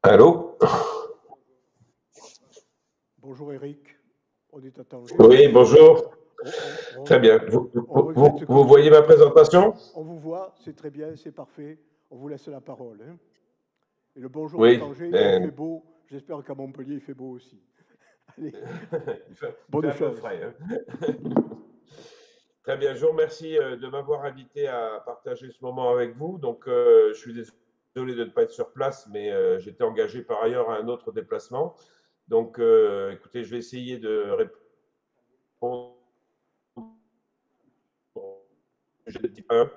Allô? Bonjour Eric, on est à Tanger. Oui, bonjour. Très bien. On regrette que Vous vous voyez soyez. ma présentation? On vous voit, c'est très bien, c'est parfait. On vous laisse la parole, hein. Et le bonjour à Oui. Tanger, il fait beau. J'espère qu'à Montpellier, il fait beau aussi. Allez, Il fait bonne un peu chance. frais, hein. Très bien. Je vous remercie de m'avoir invité à partager ce moment avec vous. Donc, je suis désolé de ne pas être sur place, mais j'étais engagé par ailleurs à un autre déplacement. Donc, écoutez, je vais essayer de répondre au sujet de type 1,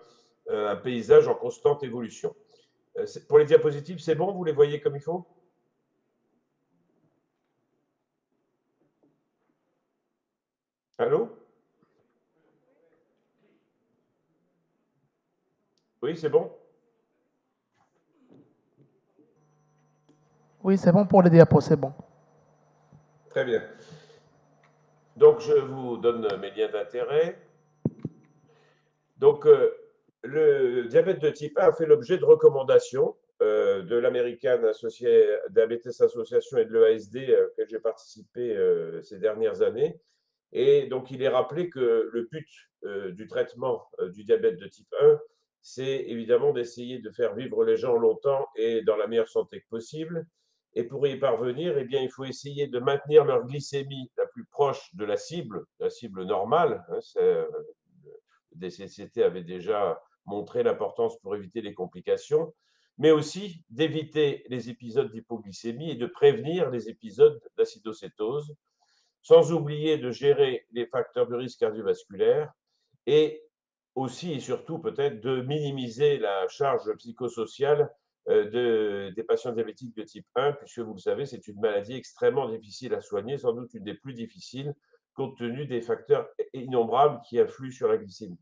un paysage en constante évolution. Pour les diapositives, c'est bon? Vous les voyez comme il faut? Allô? Oui, c'est bon? Oui, c'est bon pour les diapos, c'est bon. Très bien. Donc, je vous donne mes liens d'intérêt. Donc, le diabète de type 1 a fait l'objet de recommandations de l'American Diabetes Association et de l'EASD auquel j'ai participé ces dernières années. Et donc, il est rappelé que le but du traitement du diabète de type 1, c'est évidemment d'essayer de faire vivre les gens longtemps et dans la meilleure santé que possible. Et pour y parvenir, eh bien, il faut essayer de maintenir leur glycémie la plus proche de la cible normale. Hein, le DCCT avait déjà montré l'importance pour éviter les complications, mais aussi d'éviter les épisodes d'hypoglycémie et de prévenir les épisodes d'acidocétose, sans oublier de gérer les facteurs de risque cardiovasculaire et aussi et surtout peut-être de minimiser la charge psychosociale des patients diabétiques de type 1, puisque vous le savez, c'est une maladie extrêmement difficile à soigner, sans doute une des plus difficiles, compte tenu des facteurs innombrables qui influent sur la glycémie.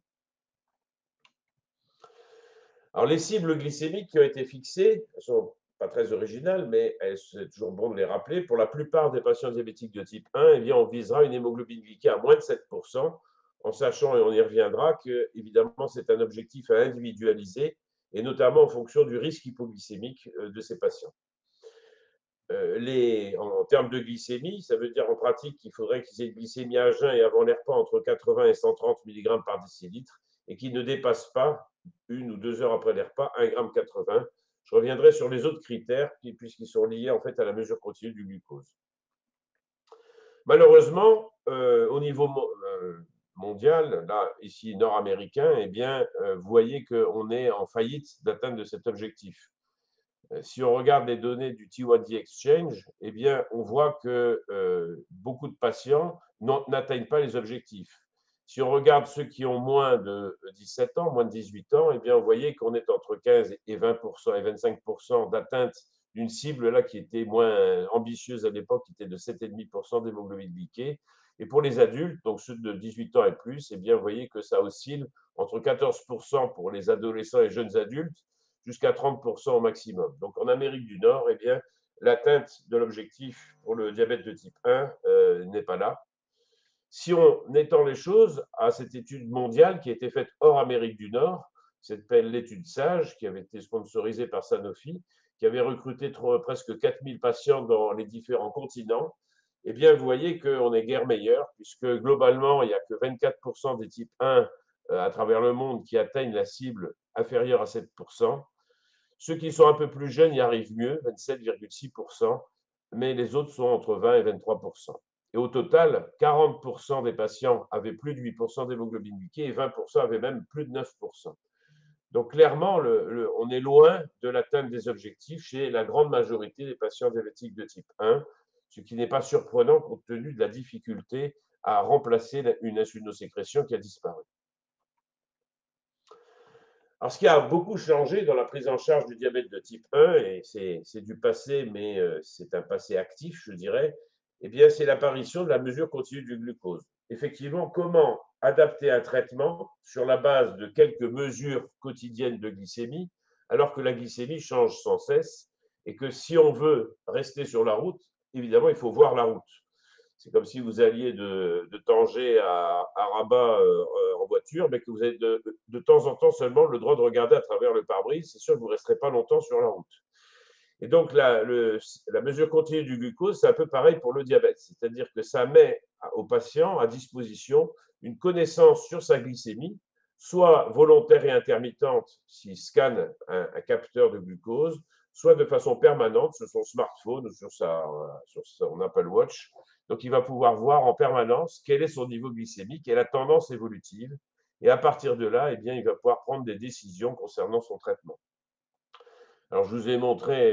Alors, les cibles glycémiques qui ont été fixées ne sont pas très originales, mais c'est toujours bon de les rappeler. Pour la plupart des patients diabétiques de type 1, eh bien, on visera une hémoglobine glyquée à moins de 7%, en sachant, et on y reviendra, que évidemment, c'est un objectif à individualiser, et notamment en fonction du risque hypoglycémique de ces patients. En termes de glycémie, ça veut dire en pratique qu'il faudrait qu'ils aient une glycémie à jeun et avant les repas entre 80 et 130 mg par décilitre et qu'ils ne dépassent pas, 1 ou 2 heures après les repas, 1,80 g. Je reviendrai sur les autres critères puisqu'ils sont liés en fait à la mesure continue du glucose. Malheureusement, au niveau mondial, là, ici nord-américain, eh bien, vous voyez qu'on est en faillite d'atteindre de cet objectif. Si on regarde les données du T1D Exchange, eh bien, on voit que beaucoup de patients n'atteignent pas les objectifs. Si on regarde ceux qui ont moins de 17 ans, moins de 18 ans, eh bien, vous voyez qu'on est entre 15 et 20% et 25% d'atteinte d'une cible là qui était moins ambitieuse à l'époque, qui était de 7,5% d'hémoglobine glyquée. Et pour les adultes, donc ceux de 18 ans et plus, eh bien, vous voyez que ça oscille entre 14% pour les adolescents et jeunes adultes jusqu'à 30% au maximum. Donc en Amérique du Nord, eh bien, l'atteinte de l'objectif pour le diabète de type 1 n'est pas là. Si on étend les choses à cette étude mondiale qui a été faite hors Amérique du Nord, cette s'appelle l'étude SAGE, qui avait été sponsorisée par Sanofi, qui avait recruté presque 4000 patients dans les différents continents, eh bien, vous voyez qu'on est guère meilleur, puisque globalement, il n'y a que 24% des types 1 à travers le monde qui atteignent la cible inférieure à 7%. Ceux qui sont un peu plus jeunes y arrivent mieux, 27,6%, mais les autres sont entre 20 et 23%. Et au total, 40% des patients avaient plus de 8% d'hémoglobine glyquée et 20% avaient même plus de 9%. Donc clairement, on est loin de l'atteinte des objectifs chez la grande majorité des patients diabétiques de type 1, ce qui n'est pas surprenant compte tenu de la difficulté à remplacer une insulinosécrétion qui a disparu. Alors, ce qui a beaucoup changé dans la prise en charge du diabète de type 1, et c'est du passé, mais c'est un passé actif, je dirais, eh bien, c'est l'apparition de la mesure continue du glucose. Effectivement, comment adapter un traitement sur la base de quelques mesures quotidiennes de glycémie, alors que la glycémie change sans cesse, et que si on veut rester sur la route, évidemment, il faut voir la route. C'est comme si vous alliez de Tanger à Rabat en voiture, mais que vous avez de temps en temps seulement le droit de regarder à travers le pare-brise. C'est sûr que vous ne resterez pas longtemps sur la route. Et donc, la mesure continue du glucose, c'est un peu pareil pour le diabète. C'est-à-dire que ça met au patient à disposition une connaissance sur sa glycémie, soit volontaire et intermittente s'il scanne un capteur de glucose, soit de façon permanente sur son smartphone ou sur son Apple Watch. Donc, il va pouvoir voir en permanence quel est son niveau glycémique et la tendance évolutive. Et à partir de là, eh bien, il va pouvoir prendre des décisions concernant son traitement. Alors, je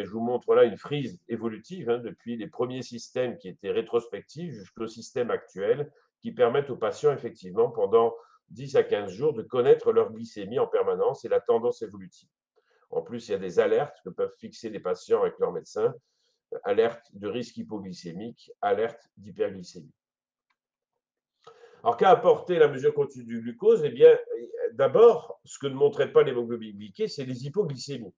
vous montre là une frise évolutive depuis les premiers systèmes qui étaient rétrospectifs jusqu'au système actuel qui permettent aux patients, effectivement, pendant 10 à 15 jours, de connaître leur glycémie en permanence et la tendance évolutive. En plus, il y a des alertes que peuvent fixer les patients avec leur médecin, alerte de risque hypoglycémique, alerte d'hyperglycémie. Alors, qu'a apporté la mesure continue du glucose? Eh bien, d'abord, ce que ne montrait pas l'hémoglobine glyquée, c'est les hypoglycémies.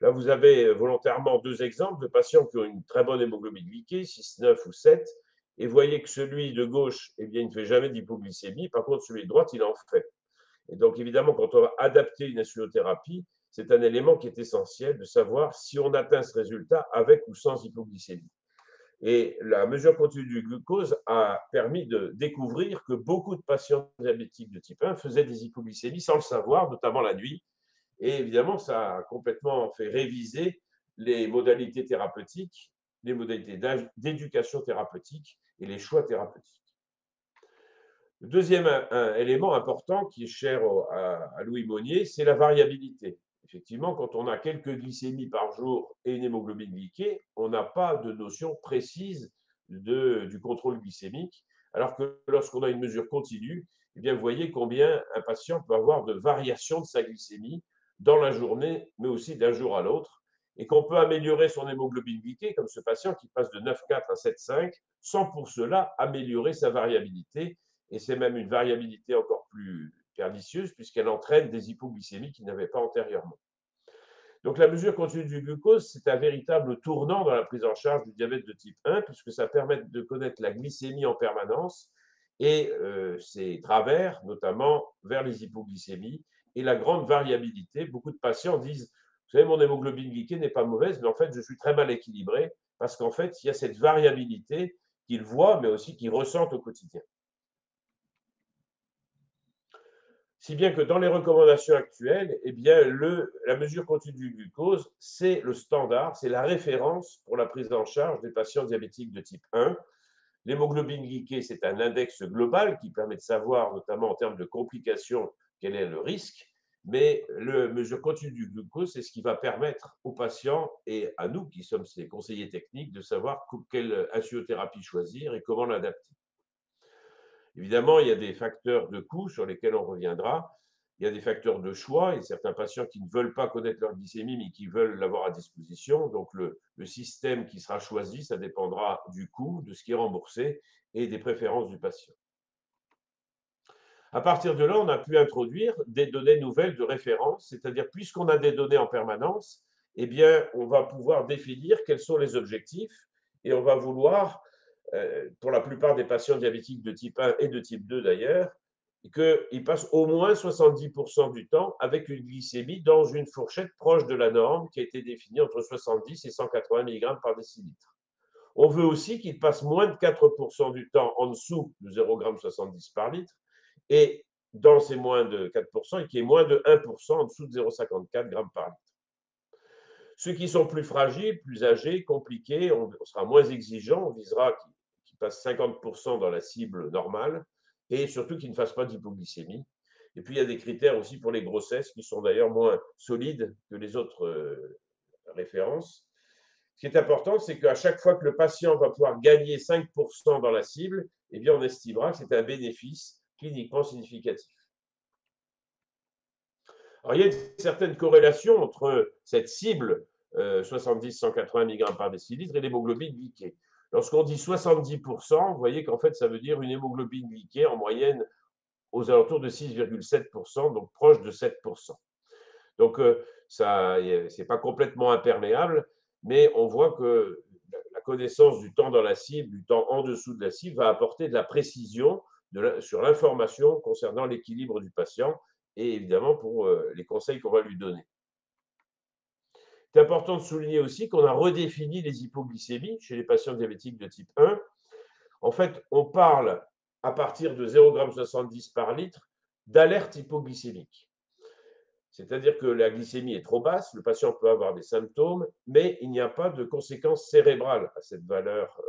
Là, vous avez volontairement deux exemples de patients qui ont une très bonne hémoglobine glyquée, 6, 9 ou 7, et vous voyez que celui de gauche, eh bien, il ne fait jamais d'hypoglycémie, par contre, celui de droite, il en fait. Et donc, évidemment, quand on va adapter une insulothérapie, c'est un élément qui est essentiel de savoir si on atteint ce résultat avec ou sans hypoglycémie. Et la mesure continue du glucose a permis de découvrir que beaucoup de patients diabétiques de type 1 faisaient des hypoglycémies sans le savoir, notamment la nuit. Et évidemment, ça a complètement fait réviser les modalités thérapeutiques, les modalités d'éducation thérapeutique et les choix thérapeutiques. Le deuxième élément important qui est cher à Louis Monnier, c'est la variabilité. Effectivement, quand on a quelques glycémies par jour et une hémoglobine glyquée, on n'a pas de notion précise du contrôle glycémique, alors que lorsqu'on a une mesure continue, eh bien, vous voyez combien un patient peut avoir de variations de sa glycémie dans la journée, mais aussi d'un jour à l'autre, et qu'on peut améliorer son hémoglobine glyquée, comme ce patient qui passe de 9,4 à 7,5, sans pour cela améliorer sa variabilité. Et c'est même une variabilité encore plus pernicieuse puisqu'elle entraîne des hypoglycémies qu'il n'avait pas antérieurement. Donc la mesure continue du glucose, c'est un véritable tournant dans la prise en charge du diabète de type 1 puisque ça permet de connaître la glycémie en permanence et ses travers, notamment vers les hypoglycémies et la grande variabilité. Beaucoup de patients disent, vous savez, mon hémoglobine glyquée n'est pas mauvaise, mais en fait, je suis très mal équilibré parce qu'en fait, il y a cette variabilité qu'ils voient, mais aussi qu'ils ressentent au quotidien. Si bien que dans les recommandations actuelles, eh bien, la mesure continue du glucose, c'est le standard, c'est la référence pour la prise en charge des patients diabétiques de type 1. L'hémoglobine glyquée, c'est un index global qui permet de savoir, notamment en termes de complications, quel est le risque. Mais la mesure continue du glucose, c'est ce qui va permettre aux patients et à nous, qui sommes ses conseillers techniques, de savoir quelle insulothérapie choisir et comment l'adapter. Évidemment, il y a des facteurs de coût sur lesquels on reviendra. Il y a des facteurs de choix et certains patients qui ne veulent pas connaître leur glycémie, mais qui veulent l'avoir à disposition. Donc, le système qui sera choisi, ça dépendra du coût, de ce qui est remboursé et des préférences du patient. À partir de là, on a pu introduire des données nouvelles de référence, c'est-à-dire puisqu'on a des données en permanence, eh bien, on va pouvoir définir quels sont les objectifs et on va vouloir pour la plupart des patients diabétiques de type 1 et de type 2 d'ailleurs, qu'ils passent au moins 70% du temps avec une glycémie dans une fourchette proche de la norme qui a été définie entre 70 et 180 mg par décilitre. On veut aussi qu'ils passent moins de 4% du temps en dessous de 0,70 g par litre et dans ces moins de 4%, et qu'il y ait moins de 1% en dessous de 0,54 g par litre. Ceux qui sont plus fragiles, plus âgés, compliqués, on sera moins exigeant, on visera qu'ils passent 50% dans la cible normale et surtout qu'ils ne fassent pas d'hypoglycémie. Et puis, il y a des critères aussi pour les grossesses qui sont d'ailleurs moins solides que les autres références. Ce qui est important, c'est qu'à chaque fois que le patient va pouvoir gagner 5% dans la cible, eh bien, on estimera que c'est un bénéfice cliniquement significatif. Alors, il y a une certaine corrélation entre cette cible 70-180 mg par décilitre et l'hémoglobine glyquée. Lorsqu'on dit 70%, vous voyez qu'en fait, ça veut dire une hémoglobine glyquée en moyenne aux alentours de 6,7%, donc proche de 7%. Donc, ce n'est pas complètement imperméable, mais on voit que la connaissance du temps dans la cible, du temps en dessous de la cible, va apporter de la précision sur l'information concernant l'équilibre du patient et évidemment pour les conseils qu'on va lui donner. C'est important de souligner aussi qu'on a redéfini les hypoglycémies chez les patients diabétiques de type 1. En fait, on parle à partir de 0,70 g par litre d'alerte hypoglycémique. C'est-à-dire que la glycémie est trop basse, le patient peut avoir des symptômes, mais il n'y a pas de conséquences cérébrales à cette valeur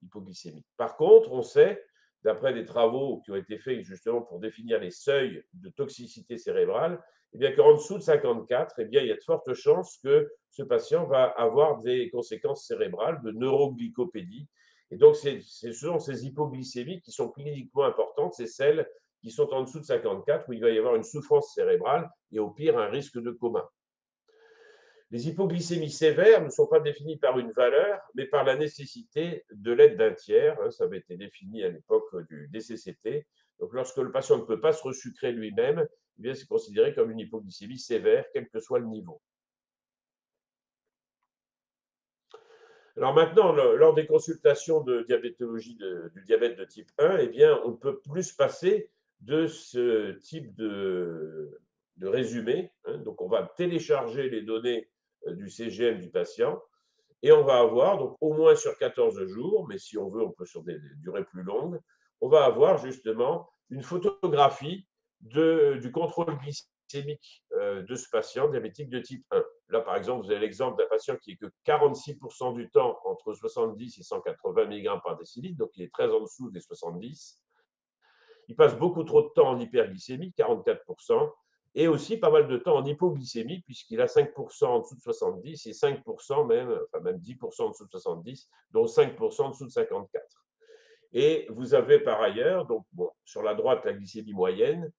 hypoglycémique. Par contre, on sait, d'après des travaux qui ont été faits justement pour définir les seuils de toxicité cérébrale, eh bien qu'en dessous de 54, eh bien, il y a de fortes chances que ce patient va avoir des conséquences cérébrales de neuroglycopédie. Et donc, ce sont ces hypoglycémies qui sont cliniquement importantes, c'est celles qui sont en dessous de 54, où il va y avoir une souffrance cérébrale et au pire un risque de coma. Les hypoglycémies sévères ne sont pas définies par une valeur, mais par la nécessité de l'aide d'un tiers. Ça avait été défini à l'époque du DCCT. Donc, lorsque le patient ne peut pas se resucrer lui-même, eh c'est considéré comme une hypoglycémie sévère, quel que soit le niveau. Alors maintenant, lors des consultations de diabétologie du diabète de type 1, eh bien, on ne peut plus se passer de ce type de résumé. Donc, on va télécharger les données du CGM du patient et on va avoir, donc au moins sur 14 jours, mais si on veut, on peut sur des durées plus longues, on va avoir justement une photographie du contrôle glycémique de ce patient diabétique de type 1. Là, par exemple, vous avez l'exemple d'un patient qui est que 46% du temps entre 70 et 180 mg par décilitre, donc il est très en dessous des 70. Il passe beaucoup trop de temps en hyperglycémie, 44%, et aussi pas mal de temps en hypoglycémie, puisqu'il a 5% en dessous de 70 et 5% même, enfin même 10% en dessous de 70, dont 5% en dessous de 54. Et vous avez par ailleurs, donc bon, sur la droite, la glycémie moyenne,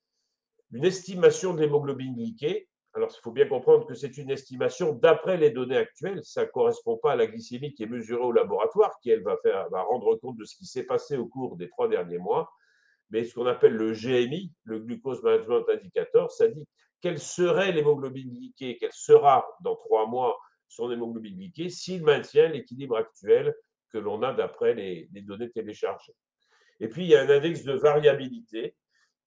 une estimation de l'hémoglobine glyquée. Alors, il faut bien comprendre que c'est une estimation d'après les données actuelles. Ça ne correspond pas à la glycémie qui est mesurée au laboratoire, qui, elle, va rendre compte de ce qui s'est passé au cours des 3 derniers mois. Mais ce qu'on appelle le GMI, le Glucose Management Indicator, ça dit quelle serait l'hémoglobine glyquée, quelle sera dans 3 mois son hémoglobine glyquée s'il maintient l'équilibre actuel que l'on a d'après les données téléchargées. Et puis, il y a un index de variabilité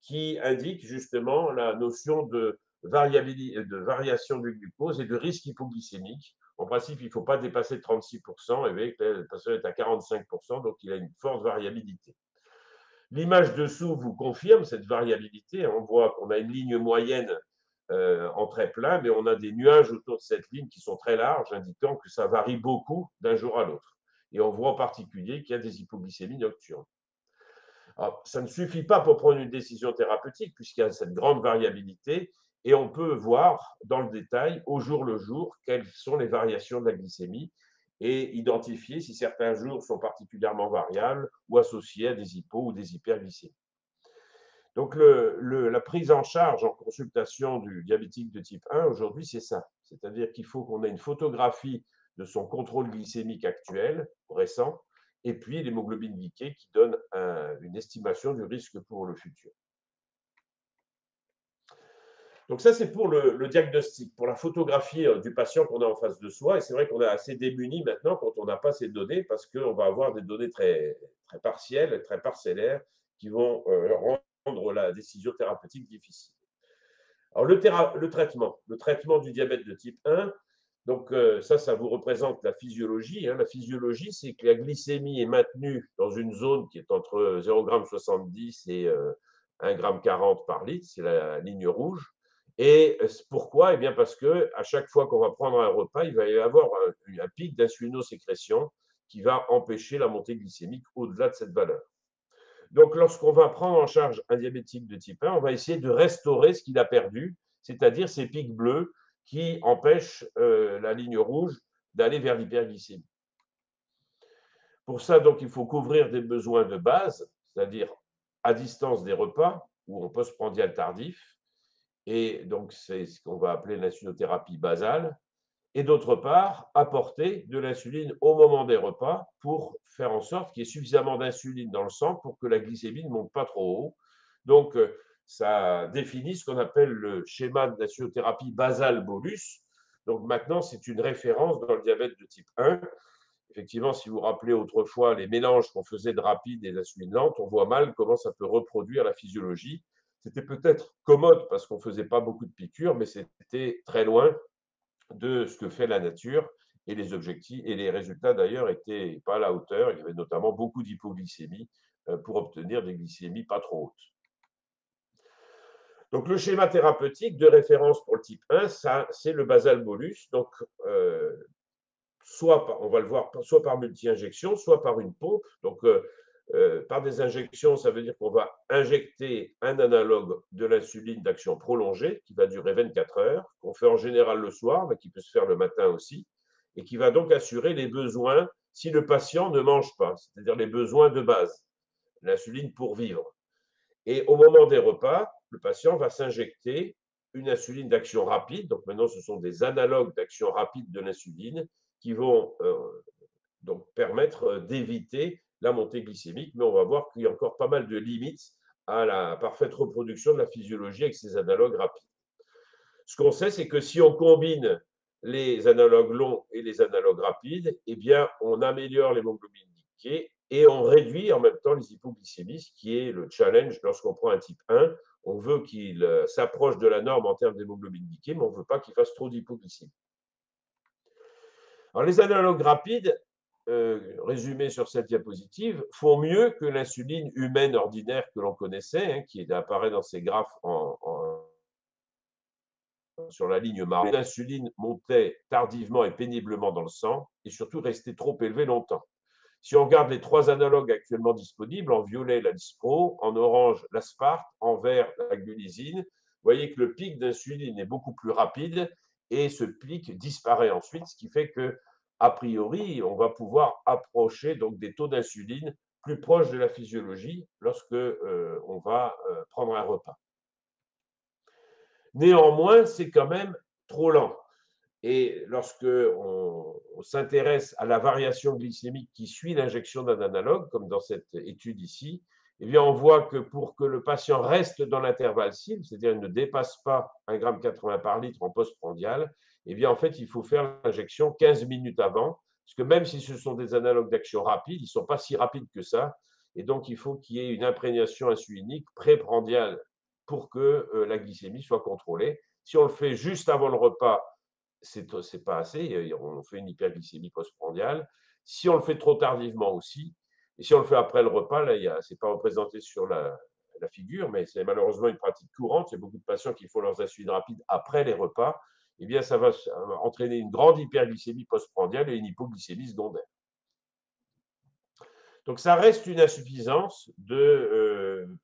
qui indique justement la notion de variation du glucose et de risque hypoglycémique. En principe, il ne faut pas dépasser 36%, et le patient est à 45%, donc il a une forte variabilité. L'image dessous vous confirme cette variabilité. On voit qu'on a une ligne moyenne en très plein, mais on a des nuages autour de cette ligne qui sont très larges, indiquant que ça varie beaucoup d'un jour à l'autre. Et on voit en particulier qu'il y a des hypoglycémies nocturnes. Alors, ça ne suffit pas pour prendre une décision thérapeutique, puisqu'il y a cette grande variabilité, et on peut voir dans le détail, au jour le jour, quelles sont les variations de la glycémie, et identifier si certains jours sont particulièrement variables ou associés à des hypo ou des hyperglycémies. Donc, la prise en charge en consultation du diabétique de type 1, aujourd'hui, c'est ça. C'est-à-dire qu'il faut qu'on ait une photographie de son contrôle glycémique actuel, récent, et puis l'hémoglobine glyquée qui donne une estimation du risque pour le futur. Donc ça, c'est pour le diagnostic, pour la photographie du patient qu'on a en face de soi. Et c'est vrai qu'on est assez démuni maintenant quand on n'a pas ces données, parce qu'on va avoir des données très, très partielles, très parcellaires, qui vont rendre la décision thérapeutique difficile. Alors le traitement du diabète de type 1, donc ça vous représente la physiologie. La physiologie, c'est que la glycémie est maintenue dans une zone qui est entre 0,70 g et 1,40 g par litre, c'est la ligne rouge. Et pourquoi? Eh bien parce que à chaque fois qu'on va prendre un repas, il va y avoir un pic d'insulinosécrétion qui va empêcher la montée glycémique au-delà de cette valeur. Donc, lorsqu'on va prendre en charge un diabétique de type 1, on va essayer de restaurer ce qu'il a perdu, c'est-à-dire ces pics bleus qui empêchent la ligne rouge d'aller vers l'hyperglycémie. Pour ça, donc, il faut couvrir des besoins de base, c'est-à-dire à distance des repas ou en postprandial tardif, et donc c'est ce qu'on va appeler l'insulinothérapie basale, et d'autre part, apporter de l'insuline au moment des repas pour faire en sorte qu'il y ait suffisamment d'insuline dans le sang pour que la glycémie ne monte pas trop haut. Donc, ça définit ce qu'on appelle le schéma d'insulinothérapie basale bolus. Donc, maintenant, c'est une référence dans le diabète de type 1. Effectivement, si vous vous rappelez autrefois les mélanges qu'on faisait de rapide et d'insuline lente, on voit mal comment ça peut reproduire la physiologie. C'était peut-être commode parce qu'on ne faisait pas beaucoup de piqûres, mais c'était très loin de ce que fait la nature, et les objectifs et les résultats d'ailleurs n'étaient pas à la hauteur. Il y avait notamment beaucoup d'hypoglycémie pour obtenir des glycémies pas trop hautes. Donc le schéma thérapeutique de référence pour le type 1, ça, c'est le basal bolus. Donc soit, on va le voir, soit par multi-injection, soit par une pompe. Donc par des injections, ça veut dire qu'on va injecter un analogue de l'insuline d'action prolongée qui va durer 24 heures, qu'on fait en général le soir, mais qui peut se faire le matin aussi, et qui va donc assurer les besoins si le patient ne mange pas, c'est-à-dire les besoins de base, l'insuline pour vivre. Et au moment des repas, le patient va s'injecter une insuline d'action rapide. Donc maintenant, ce sont des analogues d'action rapide de l'insuline qui vont donc permettre d'éviter la montée glycémique. Mais on va voir qu'il y a encore pas mal de limites à la parfaite reproduction de la physiologie avec ces analogues rapides. Ce qu'on sait, c'est que si on combine les analogues longs et les analogues rapides, eh bien, on améliore l'hémoglobine glyquée et on réduit en même temps les hypoglycémies, ce qui est le challenge lorsqu'on prend un type 1. On veut qu'il s'approche de la norme en termes d'hémoglobine glyquée, mais on ne veut pas qu'il fasse trop d'hypoglycémie. Alors, les analogues rapides, résumés sur cette diapositive, font mieux que l'insuline humaine ordinaire que l'on connaissait, hein, qui apparaît dans ces graphes sur la ligne marron. L'insuline montait tardivement et péniblement dans le sang et surtout restait trop élevée longtemps. Si on regarde les trois analogues actuellement disponibles, en violet la Lispro, en orange l'Aspart, en vert la glulisine, vous voyez que le pic d'insuline est beaucoup plus rapide et ce pic disparaît ensuite, ce qui fait que, a priori, on va pouvoir approcher donc des taux d'insuline plus proches de la physiologie lorsque on va prendre un repas. Néanmoins, c'est quand même trop lent. Et lorsque on s'intéresse à la variation glycémique qui suit l'injection d'un analogue, comme dans cette étude ici, eh bien, on voit que pour que le patient reste dans l'intervalle cible, c'est-à-dire ne dépasse pas 1,80 g par litre en postprandial, eh bien, en fait, il faut faire l'injection 15 minutes avant, parce que même si ce sont des analogues d'action rapide, ils ne sont pas si rapides que ça, et donc il faut qu'il y ait une imprégnation insulinique préprandiale pour que la glycémie soit contrôlée. Si on le fait juste avant le repas, c'est pas assez, on fait une hyperglycémie postprandiale. Si on le fait trop tardivement aussi, et si on le fait après le repas, là, c'est pas représenté sur la figure, mais c'est malheureusement une pratique courante. Il y a beaucoup de patients qui font leurs insulines rapides après les repas. Eh bien, ça va entraîner une grande hyperglycémie postprandiale et une hypoglycémie secondaire. Donc, ça reste une insuffisance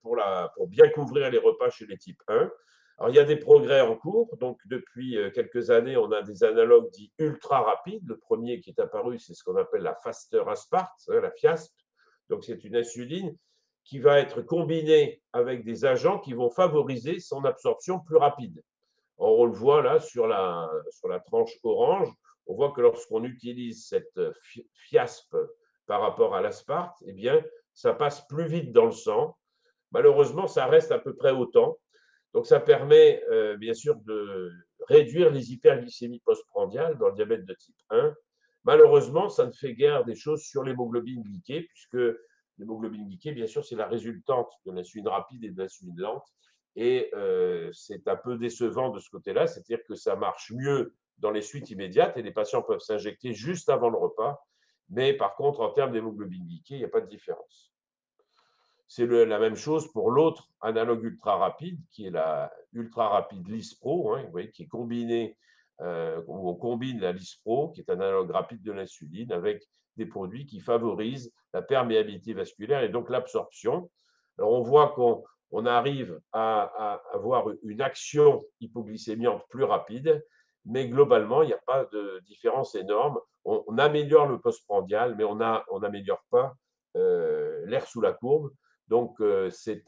pour bien couvrir les repas chez les types 1. Alors, il y a des progrès en cours. Donc, depuis quelques années, on a des analogues dits ultra rapides. Le premier qui est apparu, c'est ce qu'on appelle la Faster Aspart, la FIASP. Donc, c'est une insuline qui va être combinée avec des agents qui vont favoriser son absorption plus rapide. Or, on le voit là sur la tranche orange. On voit que lorsqu'on utilise cette FIASP par rapport à l'Aspart, eh bien, ça passe plus vite dans le sang. Malheureusement, ça reste à peu près autant. Donc, ça permet bien sûr de réduire les hyperglycémies postprandiales dans le diabète de type 1. Malheureusement, ça ne fait guère des choses sur l'hémoglobine glyquée, puisque l'hémoglobine glyquée, bien sûr, c'est la résultante de l'insuline rapide et de l'insuline lente. Et c'est un peu décevant de ce côté-là, c'est-à-dire que ça marche mieux dans les suites immédiates et les patients peuvent s'injecter juste avant le repas. Mais par contre, en termes d'hémoglobine glyquée, il n'y a pas de différence. C'est la même chose pour l'autre analogue ultra rapide, qui est la ultra rapide Lispro, hein, vous voyez, qui est combinée, où on combine la Lispro, qui est un analogue rapide de l'insuline, avec des produits qui favorisent la perméabilité vasculaire et donc l'absorption. Alors, on voit qu'on arrive à avoir une action hypoglycémiante plus rapide, mais globalement, il n'y a pas de différence énorme. On améliore le postprandial, mais on n'améliore pas l'air sous la courbe. Donc, c'est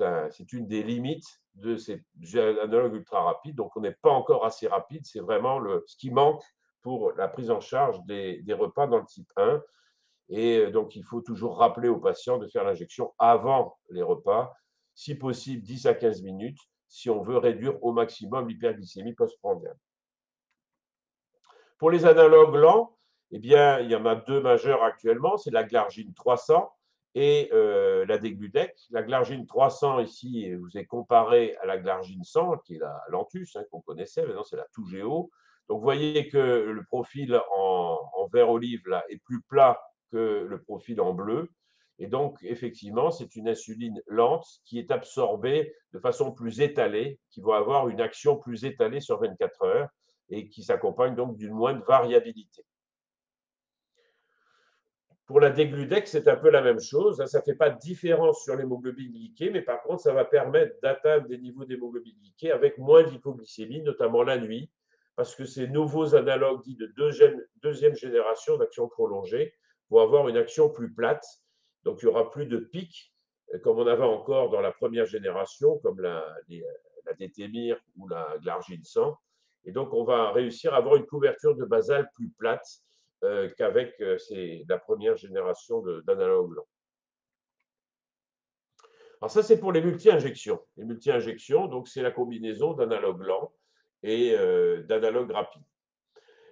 une des limites de ces analogues ultra rapides. Donc, on n'est pas encore assez rapide. C'est vraiment ce qui manque pour la prise en charge des repas dans le type 1. Et donc, il faut toujours rappeler aux patients de faire l'injection avant les repas, si possible 10 à 15 minutes, si on veut réduire au maximum l'hyperglycémie postprandiale. Pour les analogues lents, eh bien, il y en a deux majeurs actuellement, c'est la glargine 300 et la Degludec. La glargine 300, ici, vous est comparée à la glargine 100, qui est la Lantus, hein, qu'on connaissait, maintenant c'est la Toujeo. Donc, vous voyez que le profil en vert olive là, est plus plat que le profil en bleu. Et donc, effectivement, c'est une insuline lente qui est absorbée de façon plus étalée, qui va avoir une action plus étalée sur 24 heures et qui s'accompagne donc d'une moindre variabilité. Pour la dégludex, c'est un peu la même chose. Ça ne fait pas de différence sur l'hémoglobine glyquée, mais par contre, ça va permettre d'atteindre des niveaux d'hémoglobine glyquée avec moins d'hypoglycémie, notamment la nuit, parce que ces nouveaux analogues dits de deuxième génération d'action prolongée vont avoir une action plus plate. Donc, il n'y aura plus de pics, comme on avait encore dans la première génération, comme la détémir ou l'argile 100. Et donc, on va réussir à avoir une couverture de basale plus plate qu'avec la première génération d'analogues lents. Alors ça, c'est pour les multi-injections. Les multi-injections, donc c'est la combinaison d'analogues lents et d'analogues rapides.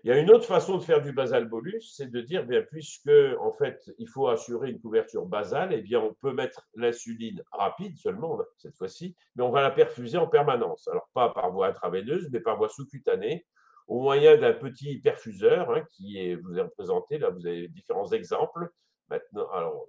Il y a une autre façon de faire du basal bolus, c'est de dire, bien, puisque en fait, il faut assurer une couverture basale, eh bien, on peut mettre l'insuline rapide seulement, cette fois-ci, mais on va la perfuser en permanence. Alors, pas par voie intraveineuse, mais par voie sous-cutanée, au moyen d'un petit perfuseur vous est représenté. Là, vous avez différents exemples. Maintenant, alors,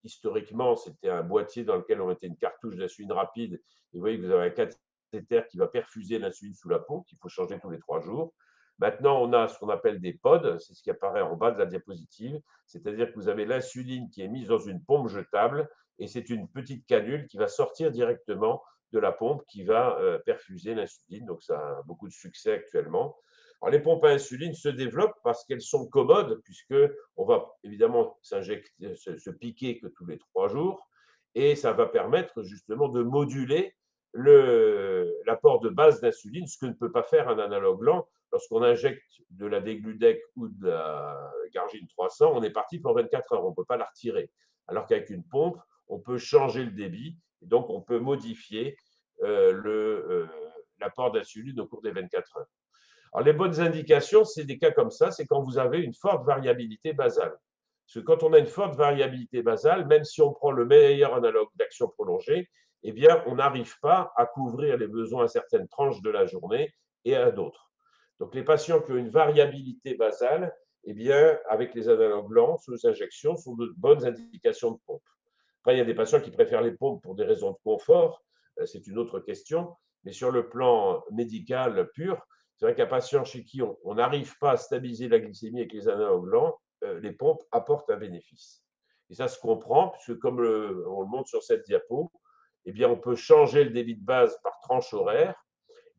historiquement, c'était un boîtier dans lequel on mettait une cartouche d'insuline rapide. Et vous voyez que vous avez un cathéter qui va perfuser l'insuline sous la peau, qu'il faut changer tous les 3 jours. Maintenant, on a ce qu'on appelle des pods, c'est ce qui apparaît en bas de la diapositive, c'est-à-dire que vous avez l'insuline qui est mise dans une pompe jetable et c'est une petite canule qui va sortir directement de la pompe qui va perfuser l'insuline. Donc, ça a beaucoup de succès actuellement. Alors, les pompes à insuline se développent parce qu'elles sont commodes, puisqu'on va évidemment se piquer que tous les 3 jours, et ça va permettre justement de moduler l'apport de base d'insuline, ce que ne peut pas faire un analogue lent. Lorsqu'on injecte de la dégludec ou de la Gargine 300, on est parti pour 24 heures, on ne peut pas la retirer. Alors qu'avec une pompe, on peut changer le débit, et donc on peut modifier l'apport d'insuline au cours des 24 heures. Alors, les bonnes indications, c'est des cas comme ça, c'est quand vous avez une forte variabilité basale. Parce que quand on a une forte variabilité basale, même si on prend le meilleur analogue d'action prolongée, eh bien, on n'arrive pas à couvrir les besoins à certaines tranches de la journée et à d'autres. Donc, les patients qui ont une variabilité basale, eh bien, avec les analogues lents, sous injection, sont de bonnes indications de pompe. Après, il y a des patients qui préfèrent les pompes pour des raisons de confort, c'est une autre question, mais sur le plan médical pur, c'est vrai qu'un patient chez qui on n'arrive pas à stabiliser la glycémie avec les analogues lents, les pompes apportent un bénéfice. Et ça se comprend, puisque comme on le montre sur cette diapo, eh bien, on peut changer le débit de base par tranche horaire.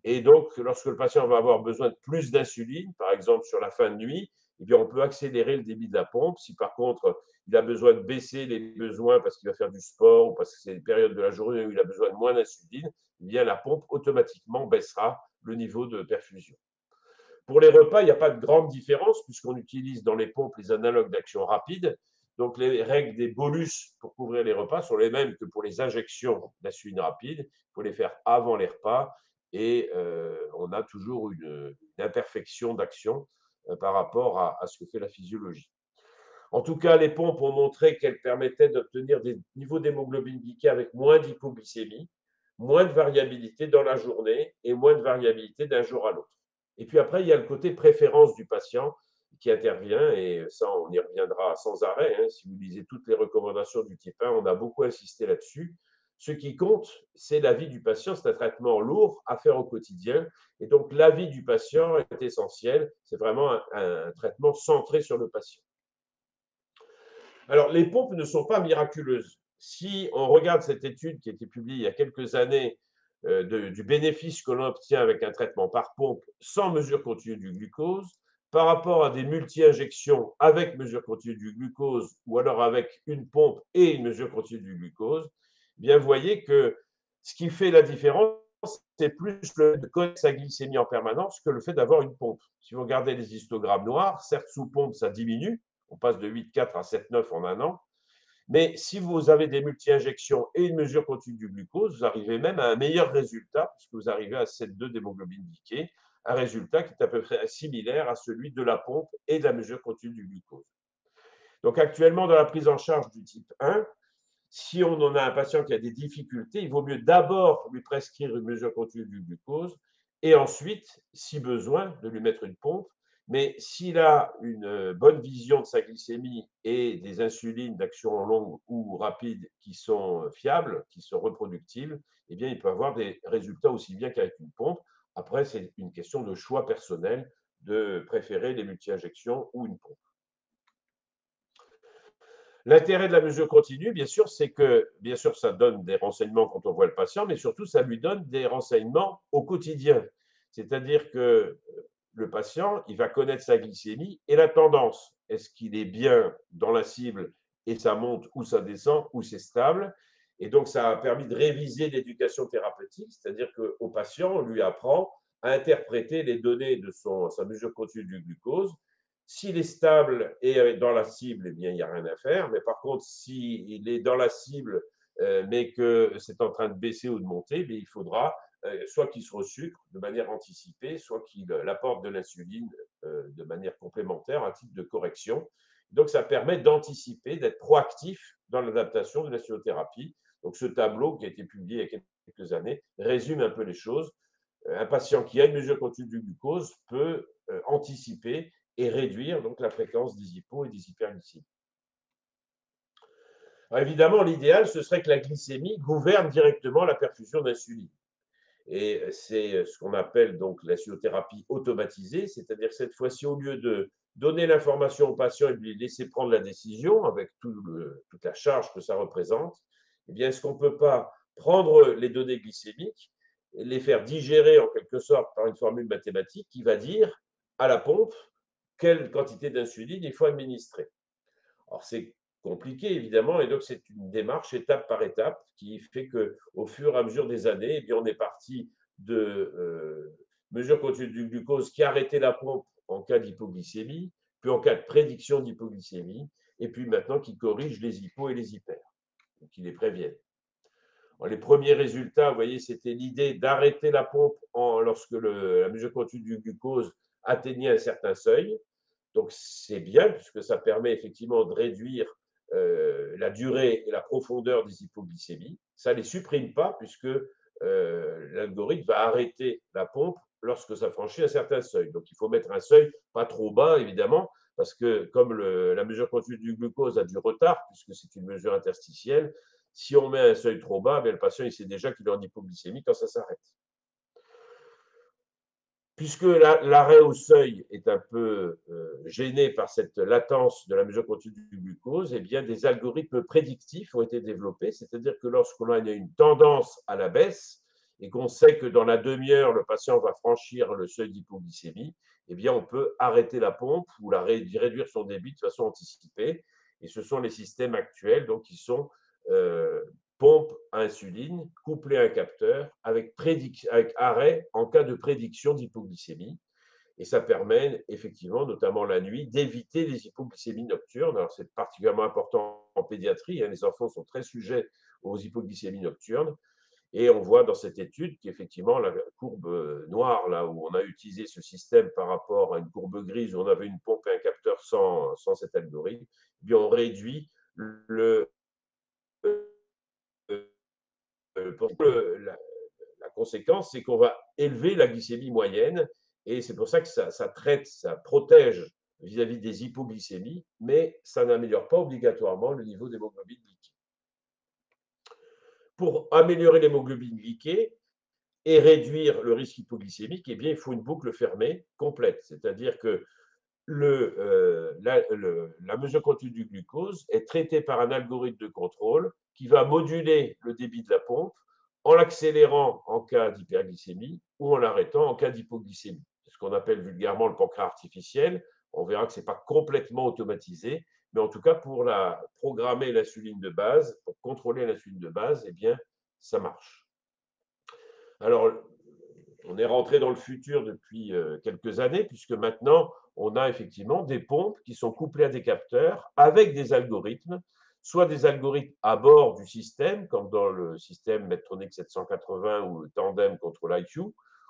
Et donc, lorsque le patient va avoir besoin de plus d'insuline, par exemple sur la fin de nuit, eh bien, on peut accélérer le débit de la pompe. Si par contre, il a besoin de baisser les besoins parce qu'il va faire du sport ou parce que c'est une période de la journée où il a besoin de moins d'insuline, eh bien, la pompe automatiquement baissera le niveau de perfusion. Pour les repas, il n'y a pas de grande différence puisqu'on utilise dans les pompes les analogues d'action rapide. Donc, les règles des bolus pour couvrir les repas sont les mêmes que pour les injections d'insuline rapide. Il faut les faire avant les repas et on a toujours une imperfection d'action par rapport à ce que fait la physiologie. En tout cas, les pompes ont montré qu'elles permettaient d'obtenir des niveaux d'hémoglobine glyquée avec moins d'hypoglycémie, moins de variabilité dans la journée et moins de variabilité d'un jour à l'autre. Et puis après, il y a le côté préférence du patient qui intervient, et ça, on y reviendra sans arrêt. Si vous lisez toutes les recommandations du type 1, on a beaucoup insisté là-dessus. Ce qui compte, c'est l'avis du patient. C'est un traitement lourd à faire au quotidien. Et donc, l'avis du patient est essentiel. C'est vraiment un traitement centré sur le patient. Alors, les pompes ne sont pas miraculeuses. Si on regarde cette étude qui a été publiée il y a quelques années du bénéfice que l'on obtient avec un traitement par pompe sans mesure continue du glucose, par rapport à des multi-injections avec mesure continue du glucose ou alors avec une pompe et une mesure continue du glucose, eh bien, vous voyez que ce qui fait la différence, c'est plus le fait de connaître sa glycémie en permanence que le fait d'avoir une pompe. Si vous regardez les histogrammes noirs, certes, sous pompe, ça diminue. On passe de 8,4 à 7,9 en un an. Mais si vous avez des multi-injections et une mesure continue du glucose, vous arrivez même à un meilleur résultat, puisque vous arrivez à 7,2 d'hémoglobine glyquée, un résultat qui est à peu près similaire à celui de la pompe et de la mesure continue du glucose. Donc actuellement, dans la prise en charge du type 1, si on en a un patient qui a des difficultés, il vaut mieux d'abord lui prescrire une mesure continue du glucose et ensuite, si besoin, de lui mettre une pompe. Mais s'il a une bonne vision de sa glycémie et des insulines d'action longue ou rapide qui sont fiables, qui sont reproductibles, eh bien, il peut avoir des résultats aussi bien qu'avec une pompe. Après, c'est une question de choix personnel de préférer les multi-injections ou une pompe. L'intérêt de la mesure continue, bien sûr, c'est que, bien sûr, ça donne des renseignements quand on voit le patient, mais surtout, ça lui donne des renseignements au quotidien. C'est-à-dire que le patient, il va connaître sa glycémie et la tendance. Est-ce qu'il est bien dans la cible et ça monte ou ça descend ou c'est stable? Et donc, ça a permis de réviser l'éducation thérapeutique, c'est-à-dire qu'au patient, on lui apprend à interpréter les données de sa mesure continue du glucose. S'il est stable et dans la cible, eh bien, il n'y a rien à faire. Mais par contre, s'il est dans la cible, mais que c'est en train de baisser ou de monter, eh il faudra soit qu'il se resucre de manière anticipée, soit qu'il apporte de l'insuline de manière complémentaire, un type de correction. Donc, ça permet d'anticiper, d'être proactif dans l'adaptation de l'insulothérapie. Donc, ce tableau qui a été publié il y a quelques années résume un peu les choses. Un patient qui a une mesure continue du glucose peut anticiper et réduire donc la fréquence des hypos et des hyperglycémies. Alors, évidemment, l'idéal, ce serait que la glycémie gouverne directement la perfusion d'insuline. Et c'est ce qu'on appelle donc l'insulothérapie automatisée, c'est-à-dire cette fois-ci, au lieu de donner l'information au patient et de lui laisser prendre la décision avec toute la charge que ça représente, eh bien, est-ce qu'on ne peut pas prendre les données glycémiques et les faire digérer en quelque sorte par une formule mathématique qui va dire à la pompe quelle quantité d'insuline il faut administrer? Alors, c'est compliqué, évidemment, et donc c'est une démarche étape par étape qui fait qu'au fur et à mesure des années, eh bien, on est parti de mesures continues du glucose qui arrêtaient la pompe en cas d'hypoglycémie, puis en cas de prédiction d'hypoglycémie, et puis maintenant qui corrige les hypos et les hyper, qui les préviennent. Alors, les premiers résultats, vous voyez, c'était l'idée d'arrêter la pompe lorsque la mesure continue du glucose atteignait un certain seuil. Donc, c'est bien, puisque ça permet effectivement de réduire la durée et la profondeur des hypoglycémies. Ça ne les supprime pas, puisque l'algorithme va arrêter la pompe lorsque ça franchit un certain seuil. Donc, il faut mettre un seuil pas trop bas, évidemment, parce que comme la mesure continue du glucose a du retard, puisque c'est une mesure interstitielle, si on met un seuil trop bas, le patient il sait déjà qu'il est en hypoglycémie quand ça s'arrête. Puisque l'arrêt au seuil est un peu gêné par cette latence de la mesure continue du glucose, eh bien, des algorithmes prédictifs ont été développés, c'est-à-dire que lorsqu'on a une tendance à la baisse et qu'on sait que dans la demi-heure, le patient va franchir le seuil d'hypoglycémie, eh bien, on peut arrêter la pompe ou réduire son débit de façon anticipée. Et ce sont les systèmes actuels donc, qui sont pompe à insuline couplée à un capteur avec arrêt en cas de prédiction d'hypoglycémie. Et ça permet effectivement, notamment la nuit, d'éviter les hypoglycémies nocturnes. Alors, c'est particulièrement important en pédiatrie. Les enfants sont très sujets aux hypoglycémies nocturnes. Et on voit dans cette étude qu'effectivement, la courbe noire, là où on a utilisé ce système par rapport à une courbe grise où on avait une pompe et un capteur sans cet algorithme, eh bien, on réduit la conséquence, c'est qu'on va élever la glycémie moyenne et c'est pour ça que ça traite, ça protège vis-à-vis des hypoglycémies, mais ça n'améliore pas obligatoirement le niveau d'hémoglobine glyquée. Pour améliorer l'hémoglobine glyquée et réduire le risque hypoglycémique, eh bien, il faut une boucle fermée complète, c'est-à-dire que la mesure continue du glucose est traitée par un algorithme de contrôle qui va moduler le débit de la pompe en l'accélérant en cas d'hyperglycémie ou en l'arrêtant en cas d'hypoglycémie. C'est ce qu'on appelle vulgairement le pancréas artificiel. On verra que ce n'est pas complètement automatisé, mais en tout cas, pour programmer l'insuline de base, pour contrôler l'insuline de base, eh bien, ça marche. Alors, on est rentré dans le futur depuis quelques années, puisque maintenant, on a effectivement des pompes qui sont couplées à des capteurs avec des algorithmes, soit des algorithmes à bord du système, comme dans le système Medtronic 780 ou le Tandem Control IQ.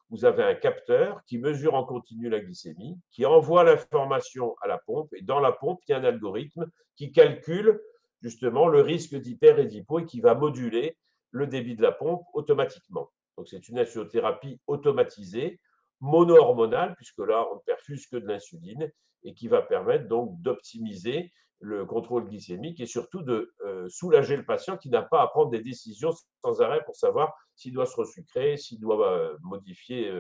Vous avez un capteur qui mesure en continu la glycémie, qui envoie l'information à la pompe, et dans la pompe, il y a un algorithme qui calcule justement le risque d'hyper et d'hypo et qui va moduler le débit de la pompe automatiquement. Donc, c'est une insulothérapie automatisée, mono-hormonale, puisque là, on ne perfuse que de l'insuline, et qui va permettre donc d'optimiser le contrôle glycémique et surtout de soulager le patient qui n'a pas à prendre des décisions sans arrêt pour savoir s'il doit se resucrer, s'il doit modifier,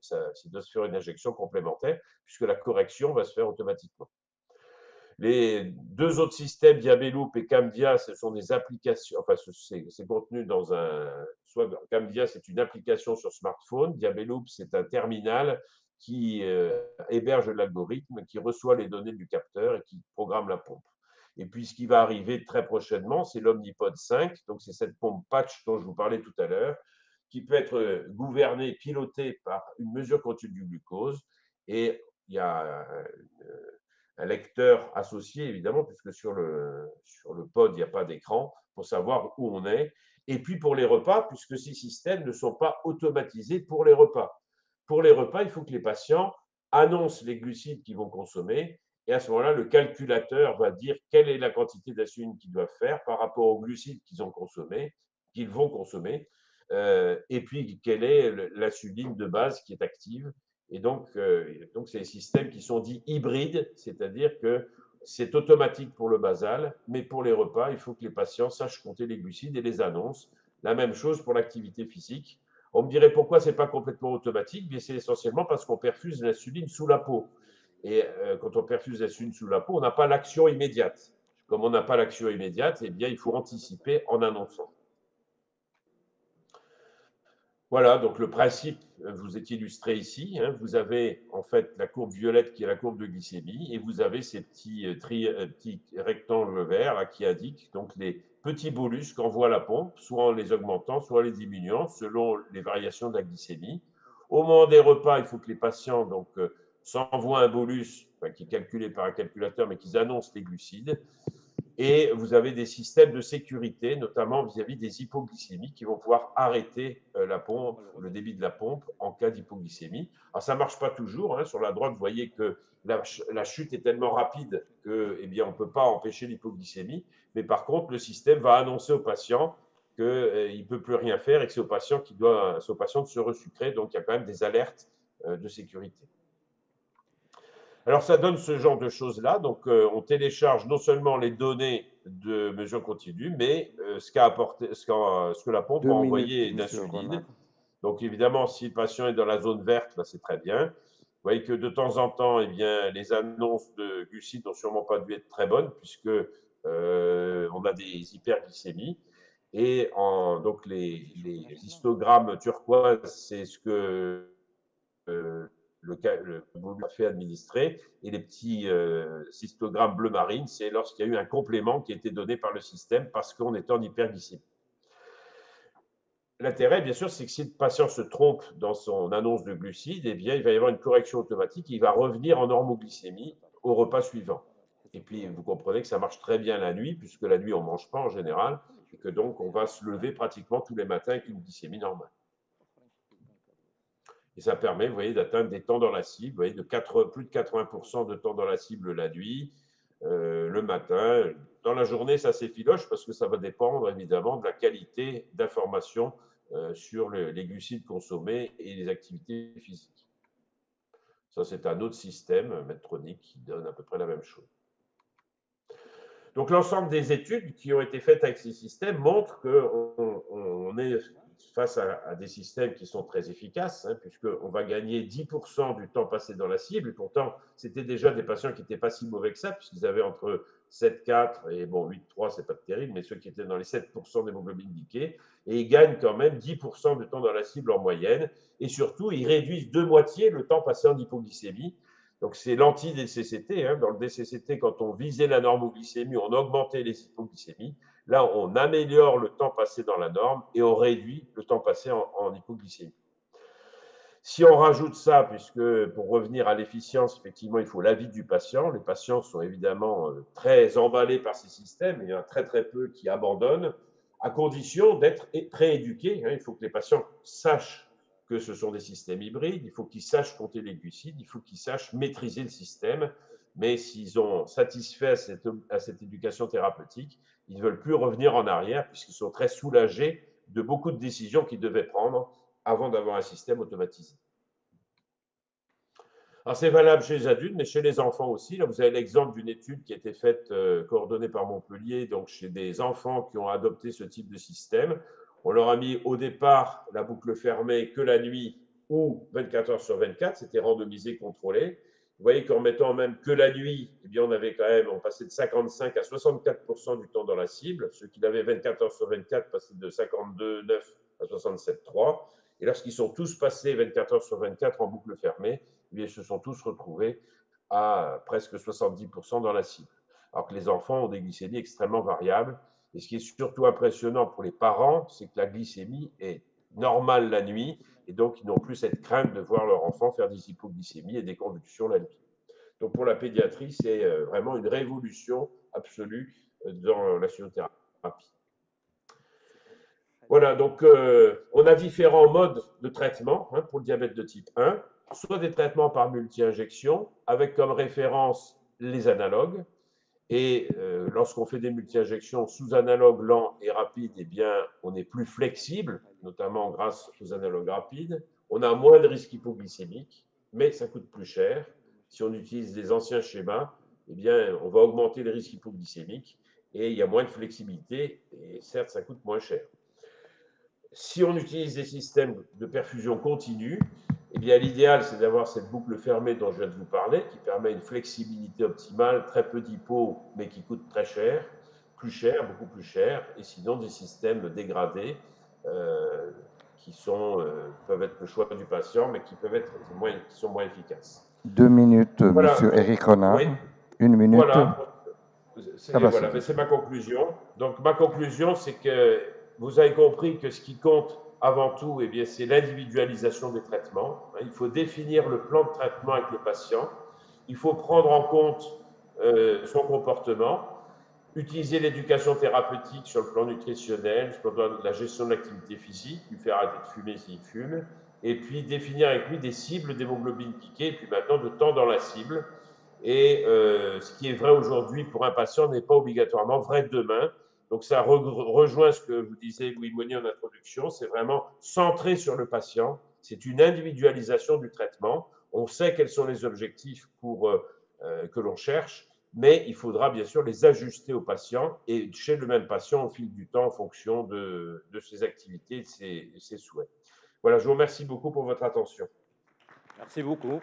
s'il doit se faire une injection complémentaire, puisque la correction va se faire automatiquement. Les deux autres systèmes, Diabeloop et Cambia, ce sont des applications, enfin, c'est contenu dans soit Cambia, c'est une application sur smartphone, Diabeloop, c'est un terminal qui héberge l'algorithme, qui reçoit les données du capteur et qui programme la pompe. Et puis, ce qui va arriver très prochainement, c'est l'Omnipod 5, donc c'est cette pompe patch dont je vous parlais tout à l'heure, qui peut être gouvernée, pilotée par une mesure continue du glucose. Et il y a un lecteur associé, évidemment, puisque sur le pod, il n'y a pas d'écran, pour savoir où on est. Et puis pour les repas, puisque ces systèmes ne sont pas automatisés pour les repas. Pour les repas, il faut que les patients annoncent les glucides qu'ils vont consommer. Et à ce moment-là, le calculateur va dire quelle est la quantité d'insuline qu'ils doivent faire par rapport aux glucides qu'ils vont consommer. Et puis, quelle est l'insuline de base qui est active. Et donc c'est des systèmes qui sont dits hybrides, c'est-à-dire que c'est automatique pour le basal, mais pour les repas, il faut que les patients sachent compter les glucides et les annoncent. La même chose pour l'activité physique. On me dirait pourquoi ce n'est pas complètement automatique, mais c'est essentiellement parce qu'on perfuse l'insuline sous la peau. Et quand on perfuse l'insuline sous la peau, on n'a pas l'action immédiate. Comme on n'a pas l'action immédiate, eh bien, il faut anticiper en annonçant. Voilà, donc le principe vous est illustré ici. Vous avez en fait la courbe violette qui est la courbe de glycémie et vous avez ces petits rectangles verts là, qui indiquent donc les petits bolus qu'envoie la pompe, soit en les augmentant, soit en les diminuant, selon les variations de la glycémie. Au moment des repas, il faut que les patients s'envoient un bolus qui est calculé par un calculateur, mais qu'ils annoncent les glucides. Et vous avez des systèmes de sécurité, notamment vis-à-vis des hypoglycémies, qui vont pouvoir arrêter la pompe, le débit de la pompe en cas d'hypoglycémie. Alors, ça ne marche pas toujours. Sur la droite, vous voyez que la chute est tellement rapide que, eh bien, on ne peut pas empêcher l'hypoglycémie. Mais par contre, le système va annoncer au patient qu'il ne peut plus rien faire et que c'est au patient de se resucrer. Donc, il y a quand même des alertes de sécurité. Alors, ça donne ce genre de choses-là. Donc, on télécharge non seulement les données de mesure continue, mais ce que la pompe a envoyé d'insuline. Donc, évidemment, si le patient est dans la zone verte, là, c'est très bien. Vous voyez que de temps en temps, eh bien, les annonces de glucides n'ont sûrement pas dû être très bonnes, puisque on a des hyperglycémies. Et donc, les histogrammes turquoise, c'est ce que le volume a fait administrer, et les petits cystogrammes bleu marine, c'est lorsqu'il y a eu un complément qui a été donné par le système parce qu'on était en hyperglycémie. L'intérêt, bien sûr, c'est que si le patient se trompe dans son annonce de glucides, eh bien, il va y avoir une correction automatique, il va revenir en normoglycémie au repas suivant. Et puis, vous comprenez que ça marche très bien la nuit, puisque la nuit, on ne mange pas en général, et que donc, on va se lever pratiquement tous les matins avec une glycémie normale. Et ça permet, vous voyez, d'atteindre des temps dans la cible, vous voyez, plus de 80% de temps dans la cible la nuit, le matin. Dans la journée, ça s'effiloche parce que ça va dépendre évidemment de la qualité d'information sur les glucides consommés et les activités physiques. Ça, c'est un autre système, Medtronic, qui donne à peu près la même chose. Donc, l'ensemble des études qui ont été faites avec ces systèmes montrent qu'on est face à des systèmes qui sont très efficaces, puisqu'on va gagner 10% du temps passé dans la cible. Et pourtant, c'était déjà des patients qui n'étaient pas si mauvais que ça, puisqu'ils avaient entre 7,4 et 8,3, c'est pas terrible, mais ceux qui étaient dans les 7% d'hémoglobine glyquée. Et ils gagnent quand même 10% du temps dans la cible en moyenne. Et surtout, ils réduisent de moitié le temps passé en hypoglycémie. Donc, c'est l'anti-DCCT. Dans le DCCT, quand on visait la normoglycémie, on augmentait les hypoglycémies. Là, on améliore le temps passé dans la norme et on réduit le temps passé en hypoglycémie. Si on rajoute ça, puisque pour revenir à l'efficience, effectivement, il faut l'avis du patient. Les patients sont évidemment très emballés par ces systèmes. Il y en a très, très peu qui abandonnent, à condition d'être prééduqués. Il faut que les patients sachent que ce sont des systèmes hybrides, il faut qu'ils sachent compter les glucides, il faut qu'ils sachent maîtriser le système. Mais s'ils ont satisfait à cette éducation thérapeutique, ils ne veulent plus revenir en arrière puisqu'ils sont très soulagés de beaucoup de décisions qu'ils devaient prendre avant d'avoir un système automatisé. Alors, c'est valable chez les adultes, mais chez les enfants aussi. Là, vous avez l'exemple d'une étude qui a été faite, coordonnée par Montpellier, donc chez des enfants qui ont adopté ce type de système. On leur a mis au départ la boucle fermée que la nuit ou 24 heures sur 24, c'était randomisé, contrôlé. Vous voyez qu'en mettant même que la nuit, eh bien, on passait de 55 à 64% du temps dans la cible. Ceux qui l'avaient 24 heures sur 24 passaient de 52,9 à 67,3. Et lorsqu'ils sont tous passés 24 heures sur 24 en boucle fermée, eh bien, ils se sont tous retrouvés à presque 70% dans la cible. Alors que les enfants ont des glycémies extrêmement variables. Et ce qui est surtout impressionnant pour les parents, c'est que la glycémie est normale la nuit, et donc ils n'ont plus cette crainte de voir leur enfant faire des hypoglycémies et des convulsions la nuit. Donc pour la pédiatrie, c'est vraiment une révolution absolue dans la chimiothérapie. Voilà, donc on a différents modes de traitement pour le diabète de type 1, soit des traitements par multi-injection, avec comme référence les analogues. Et lorsqu'on fait des multi-injections sous analogues lents et rapides, eh bien, on est plus flexible, notamment grâce aux analogues rapides. On a moins de risque hypoglycémique, mais ça coûte plus cher. Si on utilise les anciens schémas, eh bien, on va augmenter le risque hypoglycémique et il y a moins de flexibilité, et certes, ça coûte moins cher. Si on utilise des systèmes de perfusion continue, eh bien, l'idéal, c'est d'avoir cette boucle fermée dont je viens de vous parler, qui permet une flexibilité optimale, très peu d'hypo, mais qui coûte très cher, beaucoup plus cher, et sinon des systèmes dégradés qui peuvent être le choix du patient, mais qui sont moins efficaces. 2 minutes, Voilà. Monsieur Eric Renard. Oui. 1 minute. Voilà. Voilà, C'est ma conclusion. Donc, ma conclusion, c'est que vous avez compris que ce qui compte avant tout, eh bien, c'est l'individualisation des traitements. Il faut définir le plan de traitement avec le patient. Il faut prendre en compte son comportement, utiliser l'éducation thérapeutique sur le plan nutritionnel, sur le plan de la gestion de l'activité physique, lui faire arrêter de fumer s'il fume, et puis définir avec lui des cibles d'hémoglobine piquée, et puis maintenant de temps dans la cible. Et ce qui est vrai aujourd'hui pour un patient n'est pas obligatoirement vrai demain. Donc ça rejoint ce que vous disiez, Louis Monnier, en introduction. C'est vraiment centré sur le patient. C'est une individualisation du traitement. On sait quels sont les objectifs que l'on cherche, mais il faudra bien sûr les ajuster au patient et chez le même patient au fil du temps en fonction de ses activités et de ses souhaits. Voilà, je vous remercie beaucoup pour votre attention. Merci beaucoup.